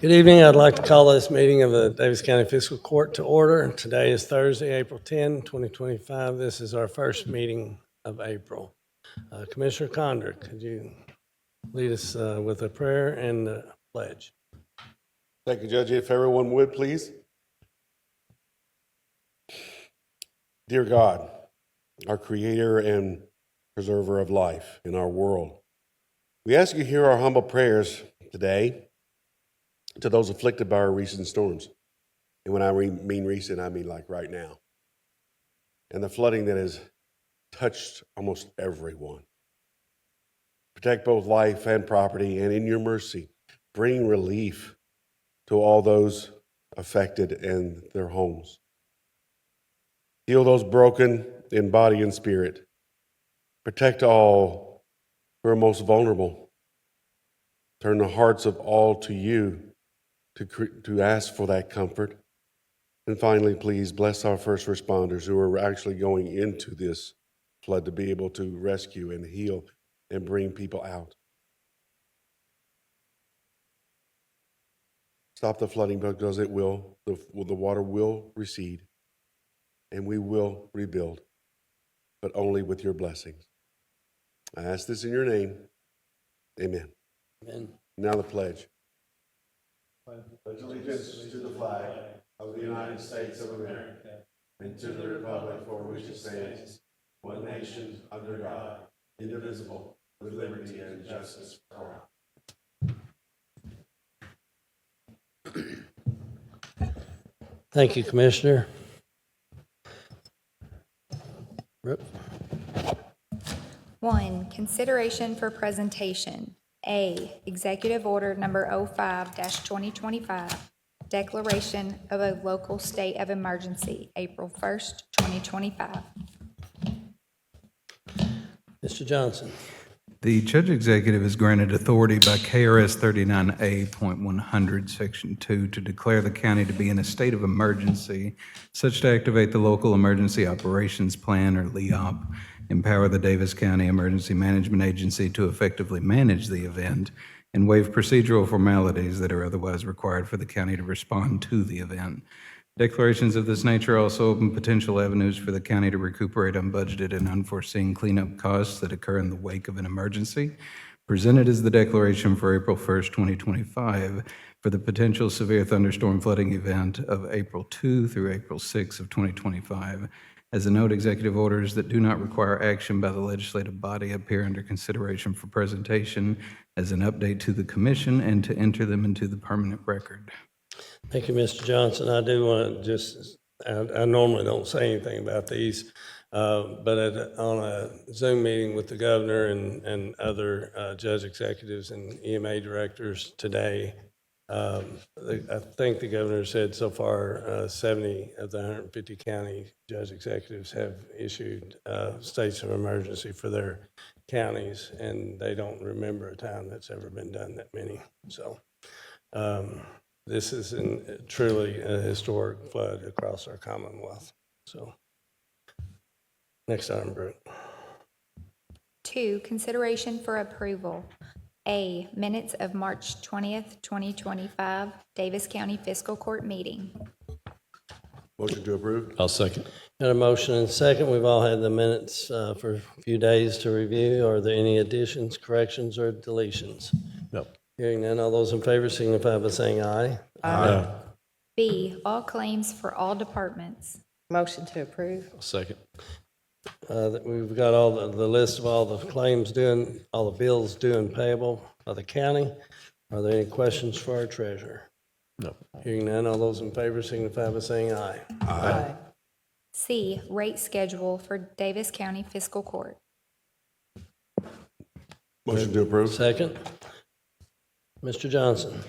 Good evening. I'd like to call this meeting of the Daviess County Fiscal Court to order. Today is Thursday, April 10, 2025. This is our first meeting of April. Commissioner Conder, could you lead us with a prayer and a pledge? Thank you, Judge. If everyone would, please. Dear God, our creator and preserver of life in our world, we ask you to hear our humble prayers today to those afflicted by our recent storms. And when I mean recent, I mean like right now. And the flooding that has touched almost everyone. Protect both life and property, and in your mercy, bring relief to all those affected and their homes. Heal those broken in body and spirit. Protect all who are most vulnerable. Turn the hearts of all to you to ask for that comfort. And finally, please bless our first responders who are actually going into this flood to be able to rescue and heal and bring people out. Stop the flooding because it will. The water will recede and we will rebuild, but only with your blessings. I ask this in your name. Amen. Amen. Now the pledge. Pledge allegiance to the flag of the United States of America and to the republic for which it stands, one nation under God, indivisible, with liberty and justice for all. Thank you, Commissioner. Rip. 1. Consideration for presentation. A. Executive Order Number 05-2025, Declaration of a Local State of Emergency, April 1st, 2025. Mr. Johnson. The Judge Executive is granted authority by KRS 39A.100, Section 2, to declare the county to be in a state of emergency, such to activate the Local Emergency Operations Plan, or LEOP, empower the Daviess County Emergency Management Agency to effectively manage the event, and waive procedural formalities that are otherwise required for the county to respond to the event. Declarations of this nature also open potential avenues for the county to recuperate unbudgeted and unforeseen cleanup costs that occur in the wake of an emergency. Presented as the declaration for April 1st, 2025, for the potential severe thunderstorm flooding event of April 2 through April 6 of 2025. As a note, executive orders that do not require action by the legislative body appear under consideration for presentation as an update to the commission and to enter them into the permanent record. Thank you, Mr. Johnson. I do want to I normally don't say anything about these, but on a Zoom meeting with the governor and other judge executives and EMA directors today, I think the governor said so far 70 of the 150 county judge executives have issued states of emergency for their counties, and they don't remember a time that's ever been done that many. So this is truly a historic flood across our Commonwealth. So next item, Brooke. 2. Consideration for approval. A. Minutes of March 20th, 2025, Daviess County Fiscal Court meeting. Motion to approve. I'll second. Got a motion and a second. We've all had the minutes for a few days to review. Are there any additions, corrections, or deletions? No. Hearing none, all those in favor signify by saying aye. Aye. B. All claims for all departments. Motion to approve. I'll second. We've got all the list of all the claims due, all the bills due and payable by the county. Are there any questions for our treasurer? No. Hearing none, all those in favor signify by saying aye. Aye. C. Rate schedule for Daviess County Fiscal Court. Motion to approve. Second. Mr. Johnson.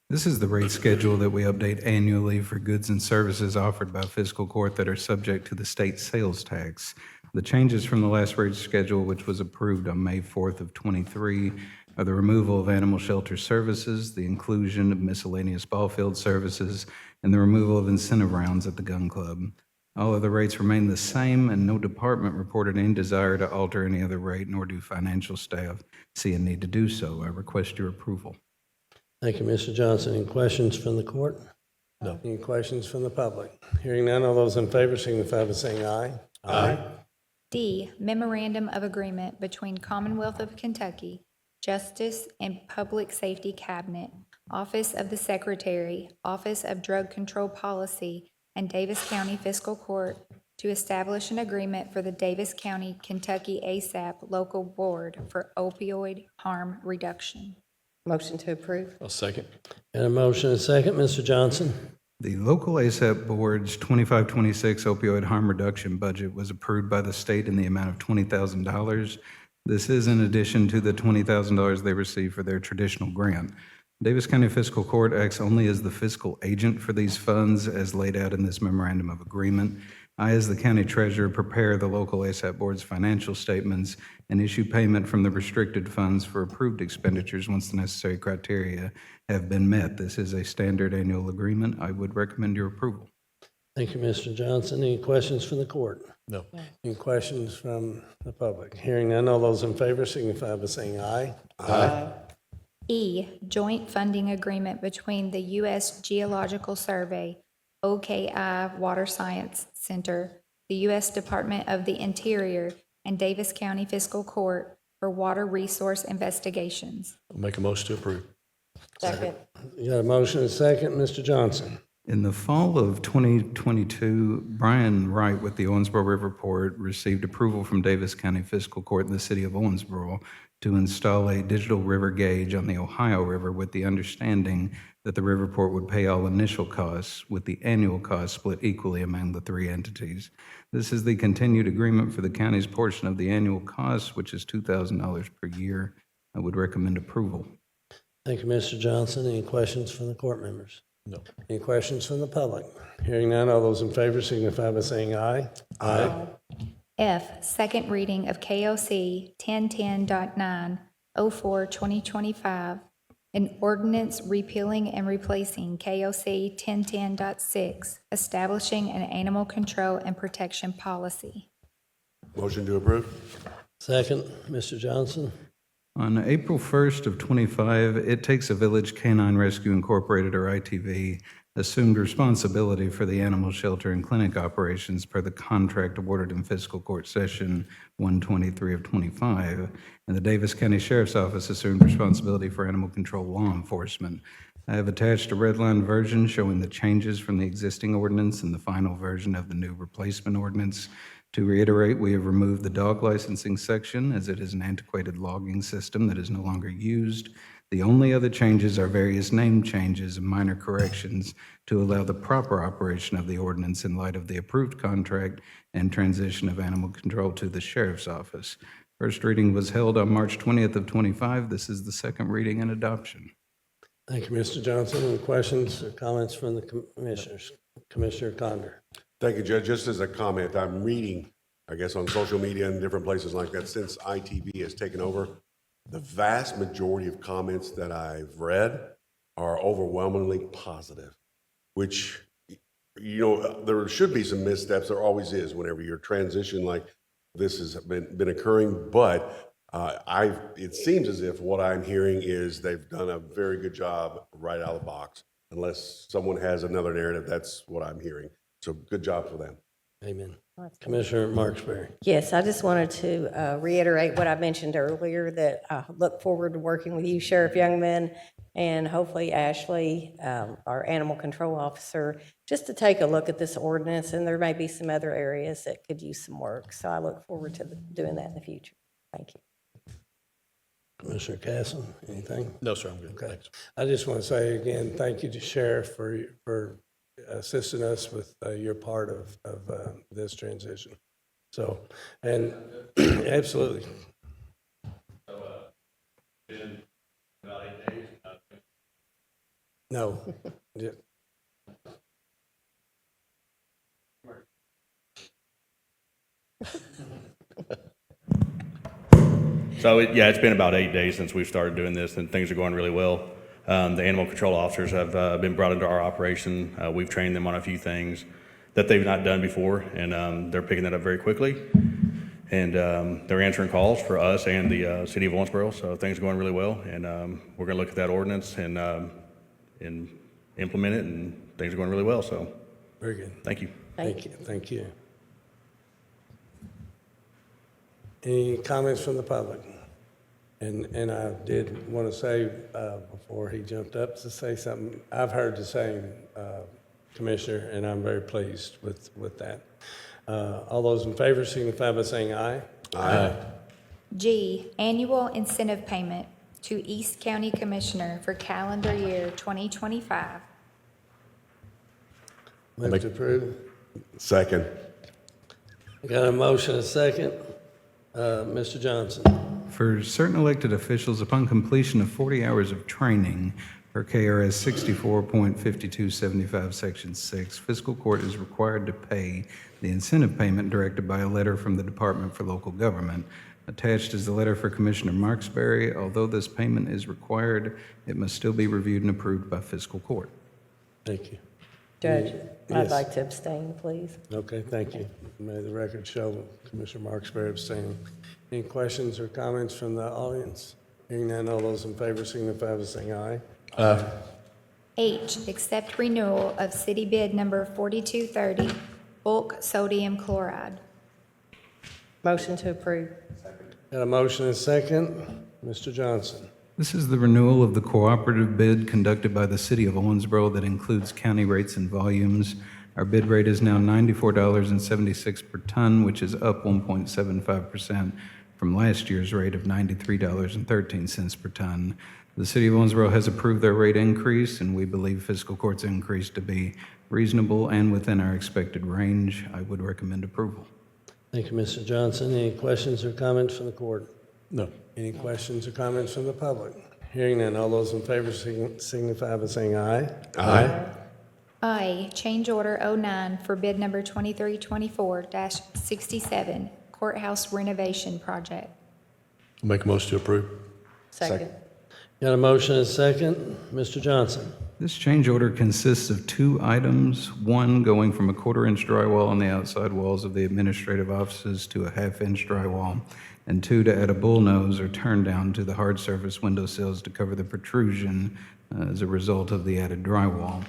This is the rate schedule that we update annually for goods and services offered by fiscal court that are subject to the state sales tax. The changes from the last rate schedule, which was approved on May 4th of 23, are the removal of animal shelter services, the inclusion of miscellaneous ball field services, and the removal of incentive rounds at the gun club. All other rates remain the same, and no department reported any desire to alter any other rate, nor do financial staff see a need to do so. I request your approval. Thank you, Mr. Johnson. Any questions from the court? No. Any questions from the public? Hearing none, all those in favor signify by saying aye. Aye. D, Memorandum of Agreement between Commonwealth of Kentucky, Justice and Public Safety Cabinet, Office of the Secretary, Office of Drug Control Policy, and Daviess County Fiscal Court to establish an agreement for the Daviess County, Kentucky ASAP Local Board for Opioid Harm Reduction. Motion to approve. I'll second. Got a motion and a second. Mr. Johnson? The local ASAP Board's 25-26 opioid harm reduction budget was approved by the state in the amount of $20,000. This is in addition to the $20,000 they received for their traditional grant. Daviess County Fiscal Court acts only as the fiscal agent for these funds as laid out in this memorandum of agreement. I, as the county treasurer, prepare the local ASAP Board's financial statements and issue payment from the restricted funds for approved expenditures once the necessary criteria have been met. This is a standard annual agreement. I would recommend your approval. Thank you, Mr. Johnson. Any questions from the court? No. Any questions from the public? Hearing none, all those in favor signify by saying aye. Aye. E, Joint Funding Agreement between the U.S. Geological Survey, OKI Water Science Center, the U.S. Department of the Interior, and Daviess County Fiscal Court for water resource investigations. I'll make a motion to approve. Second. You got a motion and a second. Mr. Johnson? In the fall of 2022, Brian Wright with the Owensboro River Port received approval from Daviess County Fiscal Court in the city of Owensboro to install a digital river gauge on the Ohio River with the understanding that the river port would pay all initial costs, with the annual cost split equally among the three entities. This is the continued agreement for the county's portion of the annual cost, which is $2,000 per year. I would recommend approval. Thank you, Mr. Johnson. Any questions from the court members? No. Any questions from the public? Hearing none, all those in favor signify by saying aye. Aye. F, second reading of KOC 1010.9, 04/2025, an ordinance repealing and replacing KOC 1010.6, establishing an animal control and protection policy. Motion to approve? Second, Mr. Johnson. On April 1st of 25, It Takes a Village Canine Rescue Incorporated, or ITV, assumed responsibility for the animal shelter and clinic operations per the contract awarded in Fiscal Court Session 123 of 25, and the Daviess County Sheriff's Office assumed responsibility for animal control law enforcement. I have attached a redline version showing the changes from the existing ordinance and the final version of the new replacement ordinance. To reiterate, we have removed the dog licensing section as it is an antiquated logging system that is no longer used. The only other changes are various name changes and minor corrections to allow the proper operation of the ordinance in light of the approved contract and transition of animal control to the sheriff's office. First reading was held on March 20th of 25. This is the second reading and adoption. Thank you, Mr. Johnson. Any questions or comments from the commissioners? Commissioner Conder. Thank you, Judge. Just as a comment, I'm reading, I guess, on social media and different places like that, since ITV has taken over, the vast majority of comments that I've read are overwhelmingly positive, which, you know, there should be some missteps. There always is whenever you're transition like this has been occurring. But it seems as if what I'm hearing is they've done a very good job right out of the box. Unless someone has another narrative, that's what I'm hearing. So good job for them. Amen. Commissioner Marksberry. Yes, I just wanted to reiterate what I mentioned earlier, that I look forward to working with you, Sheriff Youngman, and hopefully Ashley, our animal control officer, just to take a look at this ordinance, and there may be some other areas that could use some work. So I look forward to doing that in the future. Thank you. Commissioner Casson, anything? No, sir, I'm good. Okay. Thanks. I just want to say again, thank you to Sheriff for assisting us with your part of this transition. So, and absolutely. No. Yeah. So, it's been about 8 days since we've started doing this, and things are going really well. The animal control officers have been brought into our operation. We've trained them on a few things that they've not done before, and they're picking that up very quickly. And they're answering calls for us and the city of Owensboro, so things are going really well. And we're going to look at that ordinance and implement it, and things are going really well. So Very good. thank you. Thank you. Thank you. Any comments from the public? And I did want to say, before he jumped up to say something, I've heard the same, Commissioner, and I'm very pleased with that. All those in favor signify by saying aye. Aye. G, annual incentive payment to East County Commissioner for calendar year 2025. Move to approve. Second. Got a motion, a second. Mr. Johnson. For certain elected officials, upon completion of 40 hours of training per KRS 64.5275, Section 6, fiscal court is required to pay the incentive payment directed by a letter from the Department for Local Government. Attached is the letter for Commissioner Marksberry. Although this payment is required, it must still be reviewed and approved by fiscal court. Thank you. Judge, Yes. I'd like to abstain, please. Okay, thank you. May the record show Commissioner Marksberry abstaining. Any questions or comments from the audience? Hearing none, all those in favor signify by saying aye. H, accept renewal of city bid number 4230, bulk sodium chloride. Motion to approve. Got a motion and a second. Mr. Johnson. This is the renewal of the cooperative bid conducted by the City of Owensboro that includes county rates and volumes. Our bid rate is now $94.76 per ton, which is up 1.75% from last year's rate of $93.13 per ton. The City of Owensboro has approved their rate increase, and we believe fiscal court's increase to be reasonable and within our expected range. I would recommend approval. Thank you, Mr. Johnson. Any questions or comments from the court? No. Any questions or comments from the public? Hearing none, all those in favor signify by saying aye. Aye. I, change order 09 for bid number 2324-67, courthouse renovation project. Make a motion to approve. Second. Got a motion and a second. Mr. Johnson. This change order consists of two items, one going from a 1/4-inch drywall on the outside walls of the administrative offices to a 1/2-inch drywall, and two, to add a bullnose or turn down to the hard surface windowsills to cover the protrusion as a result of the added drywall.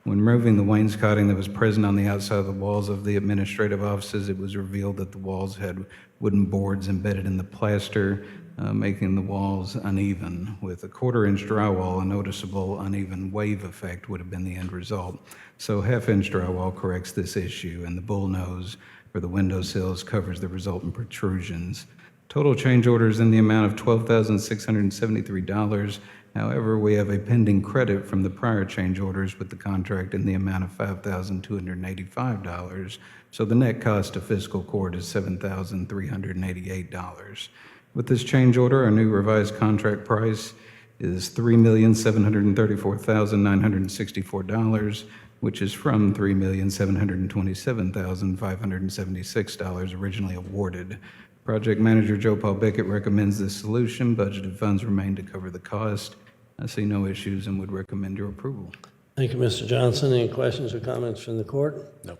When removing the wainscoting that was present on the outside of the walls of the administrative offices, it was revealed that the walls had wooden boards embedded in the plaster, making the walls uneven. With a 1/4-inch drywall, a noticeable uneven wave effect would have been the end result. So 1/2-inch drywall corrects this issue, and the bullnose for the windowsills covers the resultant protrusions. Total change orders in the amount of $12,673. However, we have a pending credit from the prior change orders with the contract in the amount of $5,285. So the net cost to fiscal court is $7,388. With this change order, our new revised contract price is $3,734,964, which is from $3,727,576 originally awarded. Project Manager Joe Paul Beckett recommends this solution. Budgeted funds remain to cover the cost. I see no issues and would recommend your approval. Thank you, Mr. Johnson. Any questions or comments from the court? No.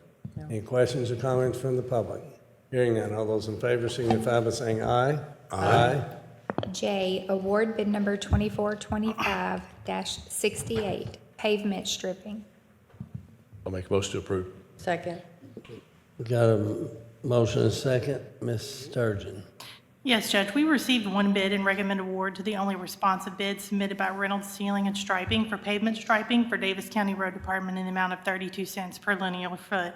Any questions or comments from the public? Hearing none, all those in favor signify by saying aye. Aye. J, award bid number 2425-68, pavement stripping. I'll make a motion to approve. Second. We got a motion and a second. Ms. Sturgeon. Yes, Judge, we received one bid and recommend award to the only responsive bid submitted by Reynolds Sealing and Striping for pavement striping for Daviess County Road Department in the amount of 32 cents per linear foot.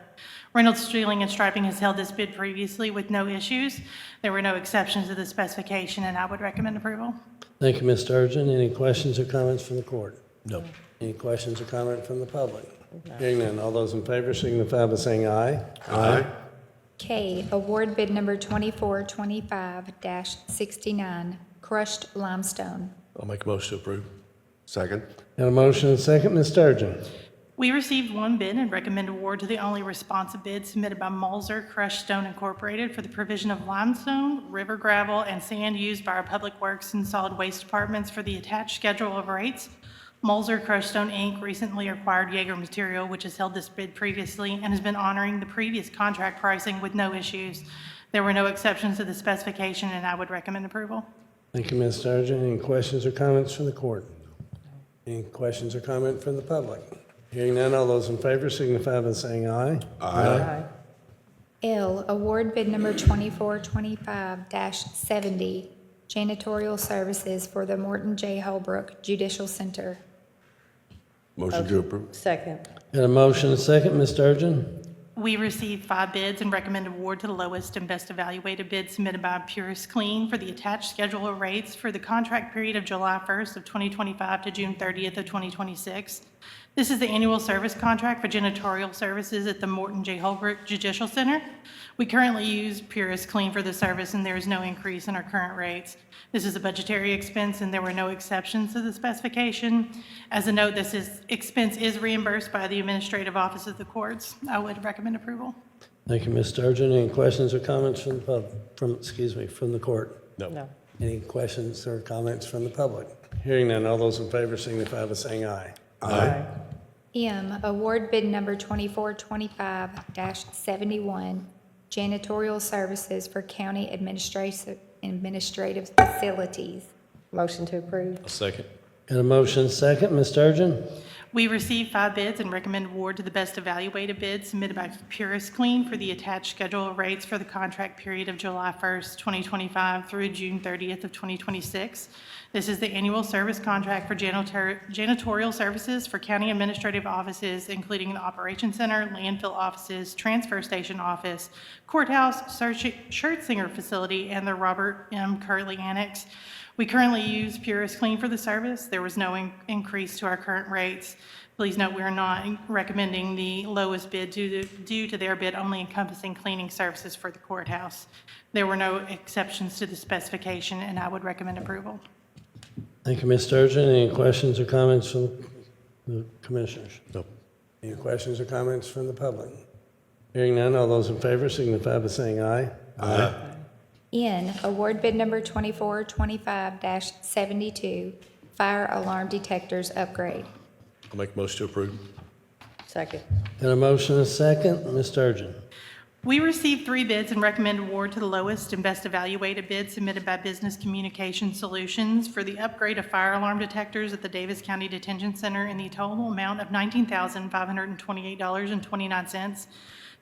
Reynolds Sealing and Striping has held this bid previously with no issues. There were no exceptions to the specification, and I would recommend approval. Thank you, Ms. Sturgeon. Any questions or comments from the court? No. Any questions or comment from the public? Hearing none, all those in favor signify by saying aye. Aye. K, award bid number 2425-69, crushed limestone. I'll make a motion to approve. Second. Got a motion and a second. Ms. Sturgeon. We received one bid and recommend award to the only responsive bid submitted by Mulzer Crushed Stone Incorporated for the provision of limestone, river gravel, and sand used by our Public Works and Solid Waste Departments for the attached schedule of rates. Mulzer Crushed Stone, Inc. recently acquired Yeager Material, which has held this bid previously and has been honoring the previous contract pricing with no issues. There were no exceptions to the specification, and I would recommend approval. Thank you, Ms. Sturgeon. Any questions or comments from the court? Any questions or comment from the public? Hearing none, all those in favor signify by saying aye. Aye. L, award bid number 2425-70, janitorial services for the Morton J. Holbrook Judicial Center. Motion to approve. Second. Got a motion and a second, Ms. Sturgeon? We received 5 bids and recommend award to the lowest and best evaluated bid submitted by Purist Clean for the attached schedule of rates for the contract period of July 1st of 2025 to June 30th of 2026. This is the annual service contract for janitorial services at the Morton J. Holbrook Judicial Center. We currently use Purist Clean for the service, and there is no increase in our current rates. This is a budgetary expense, and there were no exceptions to the specification. As a note, expense is reimbursed by the administrative office of the courts. I would recommend approval. Thank you, Ms. Sturgeon. Any questions or comments from the from the court? No. Any questions or comments from the public? Hearing none, all those in favor signify by saying aye. Aye. M, award bid number 2425-71, janitorial services for county administrative facilities. Motion to approve. A second. Got a motion second, Ms. Sturgeon? We received 5 bids and recommend award to the best evaluated bid submitted by Purist Clean for the attached schedule of rates for the contract period of July 1st, 2025 through June 30th of 2026. This is the annual service contract for janitorial services for county administrative offices, including the Operations Center, landfill offices, transfer station office, courthouse, Schertzinger facility, and the Robert M. Curley Annex. We currently use Purist Clean for the service. There was no increase to our current rates. Please note we are not recommending the lowest bid due to their bid only encompassing cleaning services for the courthouse. There were no exceptions to the specification, and I would recommend approval. Thank you, Ms. Sturgeon. Any questions or comments from the commissioners? No. Any questions or comments from the public? Hearing none, all those in favor signify by saying aye. Aye. N, award bid number 2425-72, fire alarm detectors upgrade. I'll make a motion to approve. Second. Got a motion and a second, Ms. Sturgeon? We received 3 bids and recommend award to the lowest and best evaluated bid submitted by Business Communication Solutions for the upgrade of fire alarm detectors at the Daviess County Detention Center in the total amount of $19,528.29.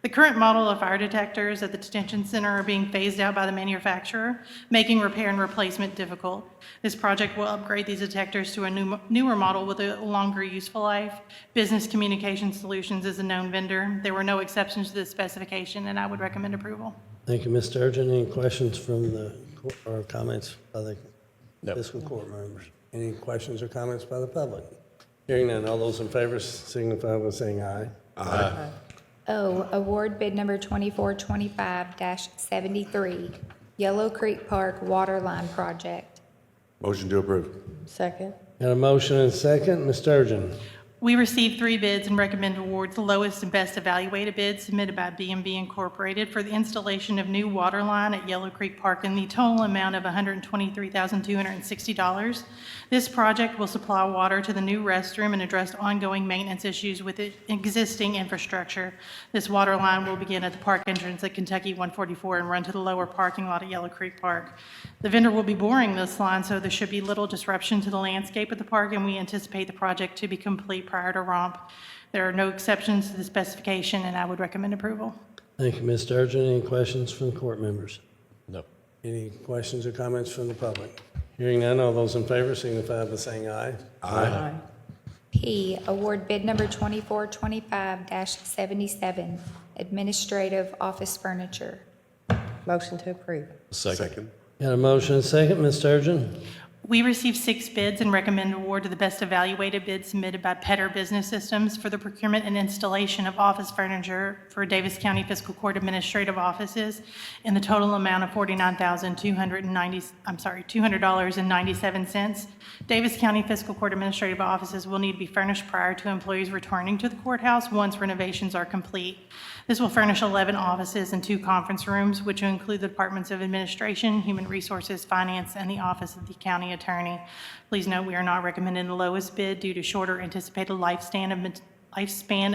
The current model of fire detectors at the detention center are being phased out by the manufacturer, making repair and replacement difficult. This project will upgrade these detectors to a newer model with a longer useful life. Business Communication Solutions is a known vendor. There were no exceptions to this specification, and I would recommend approval. Thank you, Ms. Sturgeon. Any questions from the, or comments by the No. fiscal court members? Any questions or comments by the public? Hearing none, all those in favor signify by saying aye. Aye. O, award bid number 2425-73, Yellow Creek Park Water Line Project. Motion to approve. Second. Got a motion and a second, Ms. Sturgeon? We received 3 bids and recommend award to the lowest and best evaluated bid submitted by B&B Incorporated for the installation of new water line at Yellow Creek Park in the total amount of $123,260. This project will supply water to the new restroom and address ongoing maintenance issues with the existing infrastructure. This water line will begin at the park entrance at Kentucky 144 and run to the lower parking lot at Yellow Creek Park. The vendor will be boring this line, so there should be little disruption to the landscape at the park, and we anticipate the project to be complete prior to romp. There are no exceptions to the specification, and I would recommend approval. Thank you, Ms. Sturgeon. Any questions from the court members? No. Any questions or comments from the public? Hearing none, all those in favor signify by saying aye. Aye. P, award bid number 2425-77, administrative office furniture. Motion to approve. Second. Got a motion and a second, Ms. Sturgeon? We received 6 bids and recommend award to the best evaluated bid submitted by Petter Business Systems for the procurement and installation of office furniture for Daviess County Fiscal Court administrative offices in the total amount of $200.97. Daviess County Fiscal Court administrative offices will need to be furnished prior to employees returning to the courthouse once renovations are complete. This will furnish 11 offices and 2 conference rooms, which will include the Departments of Administration, Human Resources, Finance, and the Office of the County Attorney. Please note we are not recommending the lowest bid due to shorter anticipated lifespan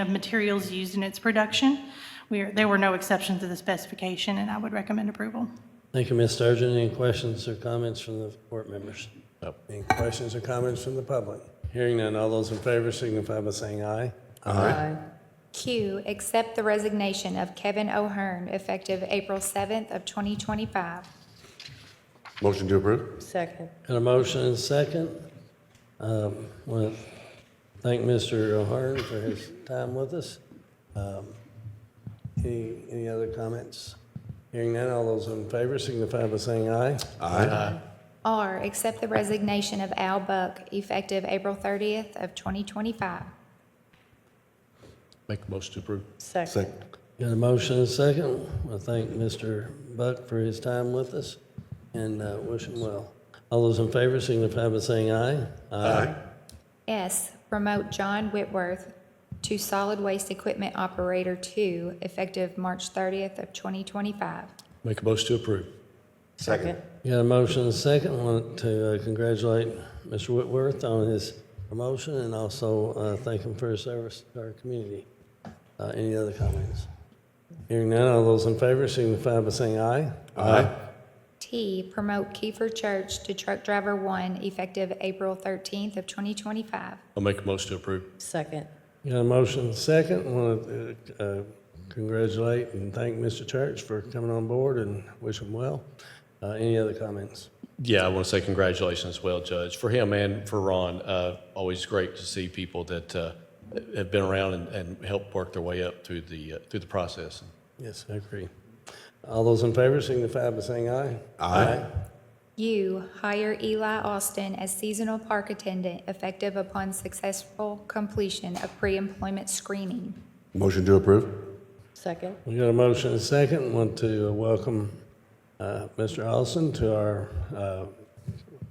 of materials used in its production. There were no exceptions to the specification, and I would recommend approval. Thank you, Ms. Sturgeon. Any questions or comments from the board members? No. Any questions or comments from the public? Hearing none, all those in favor signify by saying aye. Aye. Q, accept the resignation of Kevin O'Hearn effective April 7th of 2025. Motion to approve? Second. Got a motion and a second. Want to thank Mr. O'Hearn for his time with us. Any other comments? Hearing none, all those in favor signify by saying aye. Aye. R, accept the resignation of Al Buck effective April 30th of 2025. Make a motion to approve. Second. Got a motion and a second. I thank Mr. Buck for his time with us and wish him well. All those in favor signify by saying aye. Aye. S, promote John Whitworth to Solid Waste Equipment Operator 2 effective March 30th of 2025. Make a motion to approve. Second. Got a motion and a second. Want to congratulate Mr. Whitworth on his promotion and also thank him for his service to our community. Any other comments? Hearing none, all those in favor signify by saying aye. Aye. T, promote Kiefer Church to Truck Driver 1 effective April 13th of 2025. I'll make a motion to approve. Second. Got a motion and a second. Want to congratulate and thank Mr. Church for coming on board and wish him well. Any other comments? Yeah, I want to say congratulations as well, Judge. For him and for Ron, always great to see people that have been around and helped work their way up through the process. Yes, I agree. All those in favor signify by saying aye. Aye. U, hire Eli Austin as seasonal park attendant effective upon successful completion of pre-employment screening. Motion to approve? Second. We got a motion and a second. Want to welcome Mr. Austin to our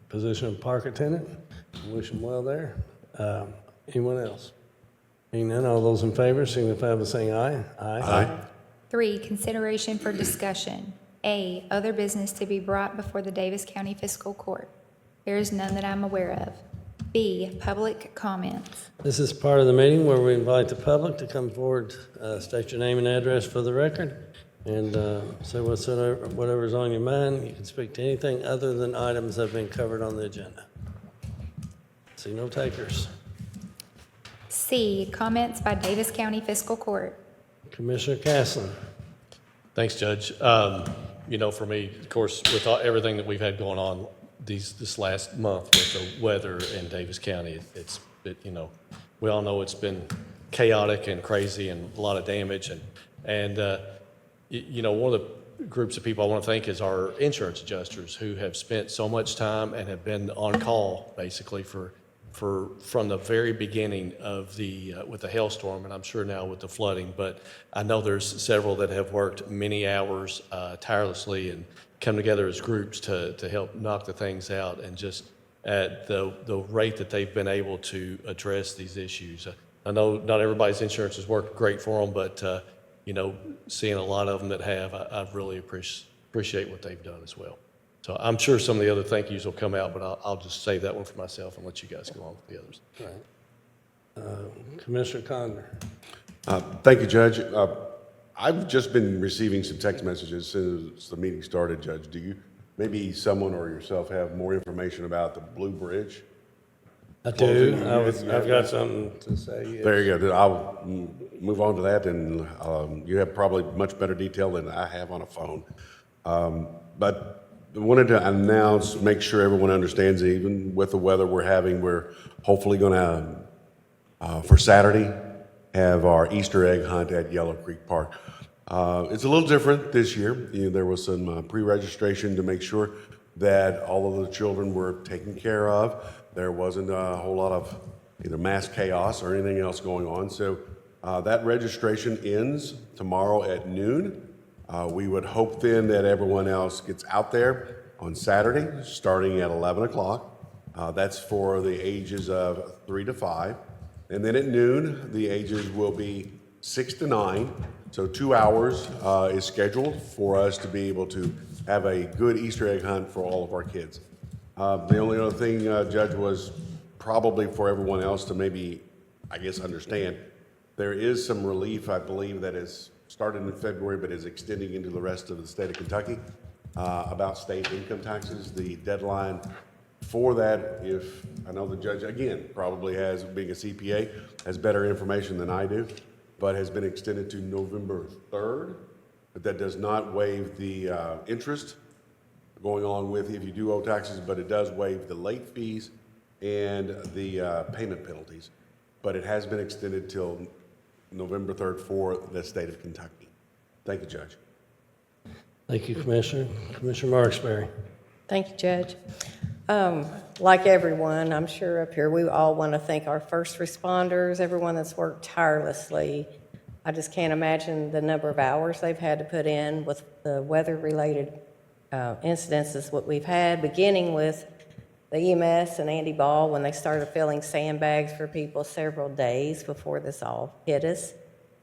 position of park attendant. Wish him well there. Anyone else? Hearing none, all those in favor signify by saying aye. Aye. 3, consideration for discussion. A, other business to be brought before the Daviess County Fiscal Court. There is none that I'm aware of. B, public comments. This is part of the meeting where we invite the public to come forward, state your name and address for the record, and say whatever's on your mind. You can speak to anything other than items that have been covered on the agenda. See no takers. C, comments by Daviess County Fiscal Court. Commissioner Caslen. Thanks, Judge. For me, of course, with everything that we've had going on this last month with the weather in Daviess County, we all know it's been chaotic and crazy and a lot of damage. And one of the groups of people I want to thank is our insurance adjusters who have spent so much time and have been on call basically from the very beginning of with the hailstorm, and I'm sure now with the flooding, but I know there's several that have worked many hours tirelessly and come together as groups to help knock the things out, and just at the rate that they've been able to address these issues. I know not everybody's insurance has worked great for them, but seeing a lot of them that have, I really appreciate what they've done as well. So I'm sure some of the other thank yous will come out, but I'll just save that one for myself and let you guys go on with the others. Right. Commissioner Conder. Thank you, Judge. I've just been receiving some text messages since the meeting started, Judge. Do you, maybe someone or yourself have more information about the Blue Bridge? I do. I've got something to say. Yes. Very good. I'll move on to that, and you have probably much better detail than I have on a phone. But I wanted to announce, make sure everyone understands, even with the weather we're having, we're hopefully going to, for Saturday, have our Easter egg hunt at Yellow Creek Park. It's a little different this year. There was some pre-registration to make sure that all of the children were taken care of. There wasn't a whole lot of either mass chaos or anything else going on. So that registration ends tomorrow at noon. We would hope then that everyone else gets out there on Saturday, starting at 11 o'clock. That's for the ages of 3 to 5. And then at noon, the ages will be 6 to 9. So 2 hours is scheduled for us to be able to have a good Easter egg hunt for all of our kids. The only other thing, Judge, was probably for everyone else to maybe, I guess, understand, there is some relief, I believe, that is started in February but is extending into the rest of the state of Kentucky about state income taxes. The deadline for that, if, I know the judge, again, probably has, being a CPA, has better information than I do, but has been extended to November 3rd. But that does not waive the interest going on with if you do owe taxes, but it does waive the late fees and the payment penalties. But it has been extended till November 3rd for the state of Kentucky. Thank you, Judge. Thank you, Commissioner. Commissioner Marksberry. Thank you, Judge. Like everyone, I'm sure up here, we all want to thank our first responders, everyone that's worked tirelessly. I just can't imagine the number of hours they've had to put in with the weather-related incidences what we've had, beginning with the EMS and Andy Ball when they started filling sandbags for people several days before this all hit us.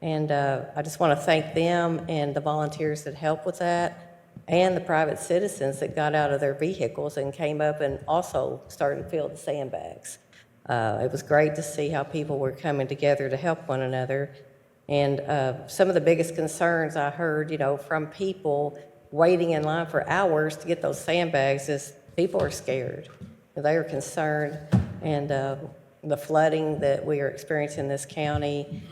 And I just want to thank them and the volunteers that helped with that, and the private citizens that got out of their vehicles and came up and also started to fill the sandbags. It was great to see how people were coming together to help one another. And some of the biggest concerns I heard, from people waiting in line for hours to get those sandbags is people are scared. They are concerned. And the flooding that we are experiencing in this county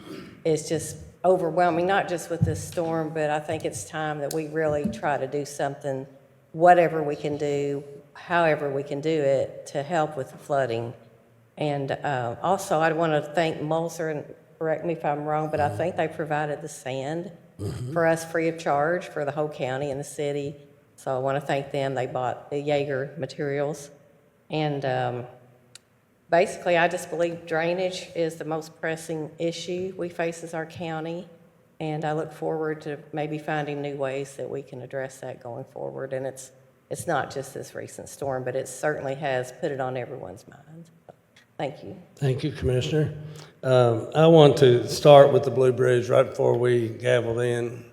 is just overwhelming, not just with this storm, but I think it's time that we really try to do something, whatever we can do, however we can do it, to help with the flooding. And also, I want to thank Mulser, and correct me if I'm wrong, but I think they provided the sand for us free of charge for the whole county and the city. So I want to thank them. They bought the Jaeger materials. And basically, I just believe drainage is the most pressing issue we face as our county, and I look forward to maybe finding new ways that we can address that going forward. And it's not just this recent storm, but it certainly has put it on everyone's mind. Thank you. Thank you, Commissioner. I want to start with the Blue Bridge right before we gavel in.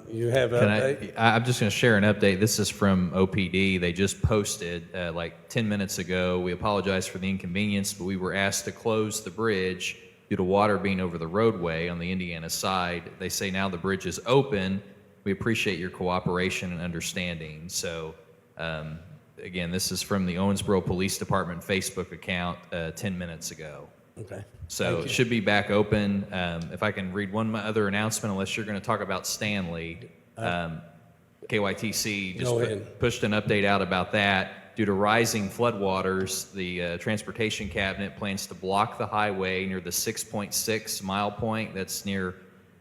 You have an update? I'm just going to share an update. This is from OPD. They just posted like 10 minutes ago. We apologize for the inconvenience, but we were asked to close the bridge due to water being over the roadway on the Indiana side. They say now the bridge is open. We appreciate your cooperation and understanding. So, again, this is from the Owensboro Police Department Facebook account 10 minutes ago. Okay. So it should be back open. If I can read one other announcement, unless you're going to talk about Stanley, KYTC just pushed an update out about that. Due to rising floodwaters, the Transportation Cabinet plans to block the highway near the 6.6 mile point. That's near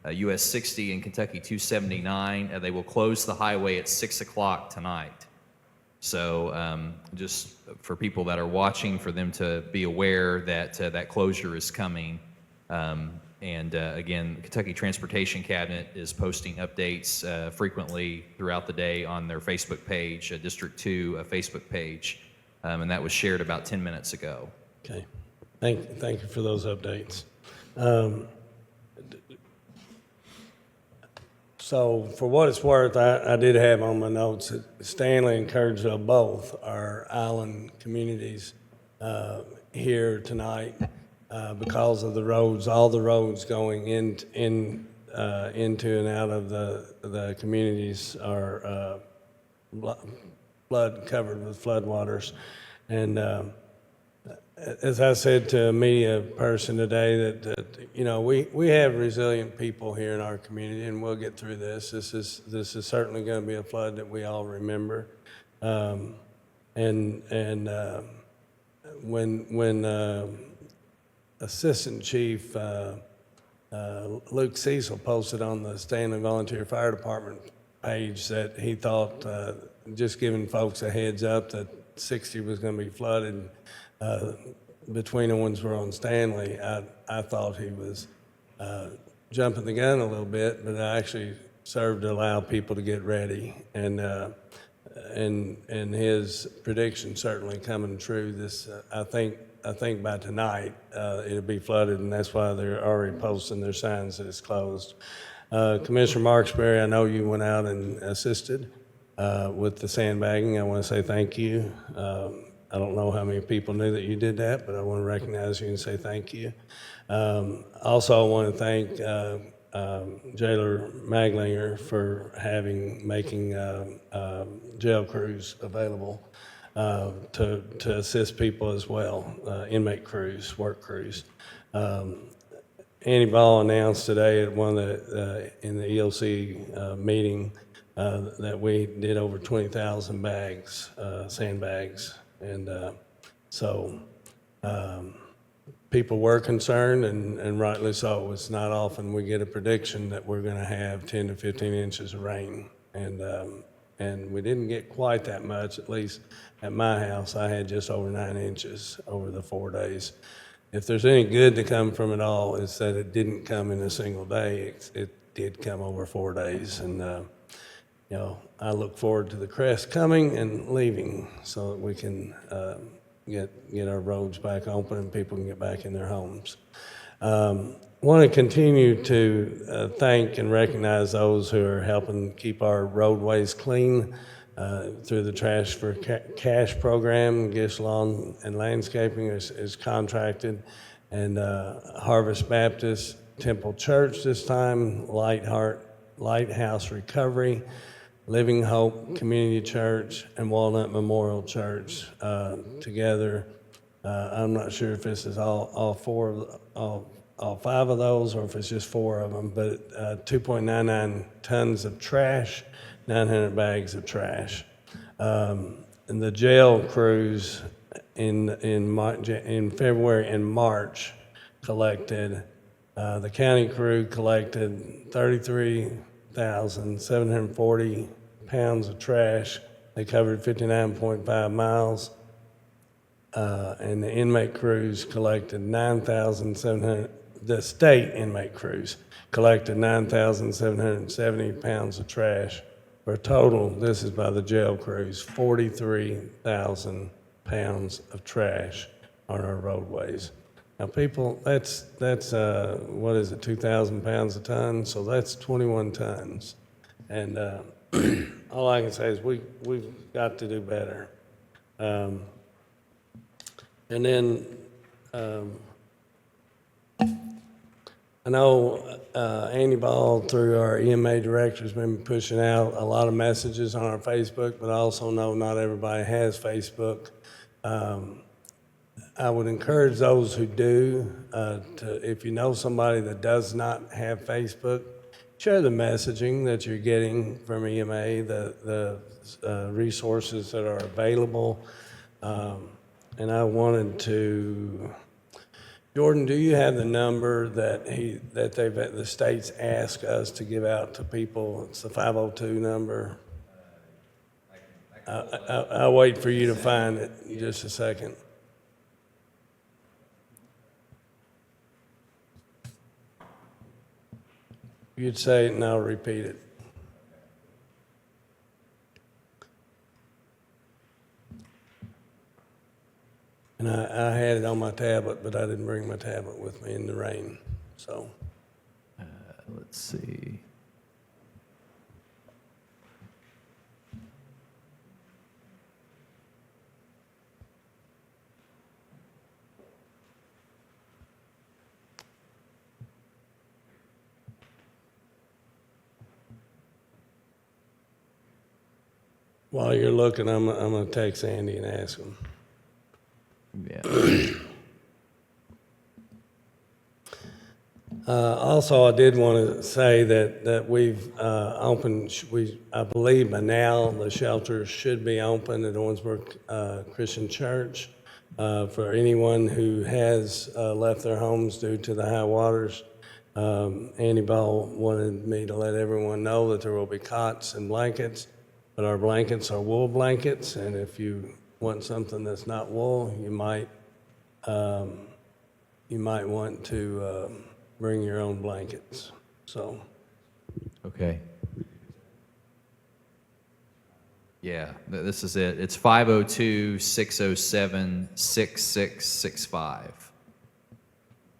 US 60 and Kentucky 279. They will close the highway at 6 o'clock tonight. So just for people that are watching, for them to be aware that that closure is coming. And again, the Kentucky Transportation Cabinet is posting updates frequently throughout the day on their Facebook page, District 2 Facebook page. And that was shared about 10 minutes ago. Okay. Thank you for those updates. So for what it's worth, I did have on my notes that Stanley and Curdsville both are island communities here tonight because of the roads. All the roads going into and out of the communities are covered with floodwaters. And as I said to a media person today, that we have resilient people here in our community, and we'll get through this. This is certainly going to be a flood that we all remember. When Assistant Chief Luke Cecil posted on the Stanley Volunteer Fire Department page that he thought, just giving folks a heads up, that 60 was going to be flooded between Owensboro and Stanley, I thought he was jumping the gun a little bit, but I actually served to allow people to get ready, and his prediction certainly coming true. This I think by tonight it'll be flooded, and that's why they're already posting their signs that it's closed. Commissioner Marksberry, I know you went out and assisted with the sandbagging. I want to say thank you. I don't know how many people knew that you did that, but I want to recognize you and say thank you. Also, I want to thank Jailer Maglinger for making jail crews available to assist people as well, inmate crews, work crews. Andy Ball announced today at one of the, in the EOC meeting that we did over 20,000 bags, sandbags. And so people were concerned, and rightly so. It's not often we get a prediction that we're going to have 10 to 15 inches of rain. And we didn't get quite that much, at least at my house. I had just over 9 inches over the 4 days. If there's any good to come from it all, it's that it didn't come in a single day. It did come over 4 days. And, you know, I look forward to the crest coming and leaving so that we can get our roads back open and people can get back in their homes. Want to continue to thank and recognize those who are helping keep our roadways clean through the Trash for Cash program. Gish Lawn and Landscaping is contracted, and Harvest Baptist, Temple Church this time, Lighthouse Recovery, Living Hope Community Church, and Walnut Memorial Church together. I'm not sure if this is all five of those or if it's just 4 of them, but 2.99 tons of trash, 900 bags of trash. And the jail crews in February and March collected, the county crew collected 33,740 pounds of trash. They covered 59.5 miles. And the inmate crews collected 9,700, the state inmate crews collected 9,770 pounds of trash. For a total, this is by the jail crews, 43,000 pounds of trash on our roadways. Now, people, that's what is it, 2,000 pounds a ton? So that's 21 tons. And all I can say is we've got to do better. And then I know Andy Ball, through our EMA director, has been pushing out a lot of messages on our Facebook, but I also know not everybody has Facebook. I would encourage those who do, if you know somebody that does not have Facebook, share the messaging that you're getting from EMA, the resources that are available. And I wanted to, Jordan, do you have the number that the states ask us to give out to people? It's the 502 number. I'll wait for you to find it in just a second. You'd say it and I'll repeat it. And I had it on my tablet, but I didn't bring my tablet with me in the rain, so. Let's see. While you're looking, I'm gonna text Andy and ask him. Yeah. Also, I did want to say that we've opened, I believe by now, the shelters should be open at Owensboro Christian Church for anyone who has left their homes due to the high waters. Andy Ball wanted me to let everyone know that there will be cots and blankets, but our blankets are wool blankets, and if you want something that's not wool, you might want to bring your own blankets. So, Okay. Yeah, this is it. It's 502-607-6665.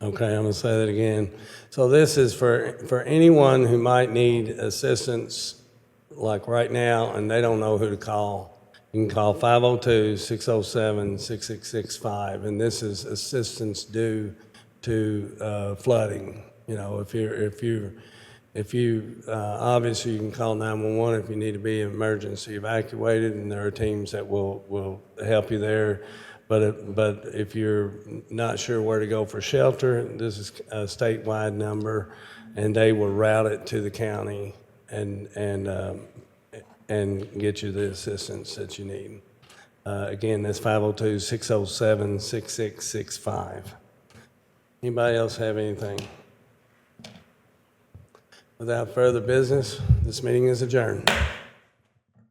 okay, I'm gonna say that again. So this is for anyone who might need assistance, like right now, and they don't know who to call. You can call 502-607-6665, and this is assistance due to flooding You know, obviously you can call 911 if you need to be emergency evacuated, and there are teams that will help you there. But if you're not sure where to go for shelter, this is a statewide number, and they will route it to the county and get you the assistance that you need. Again, that's 502-607-6665. Anybody else have anything? Without further business, this meeting is adjourned.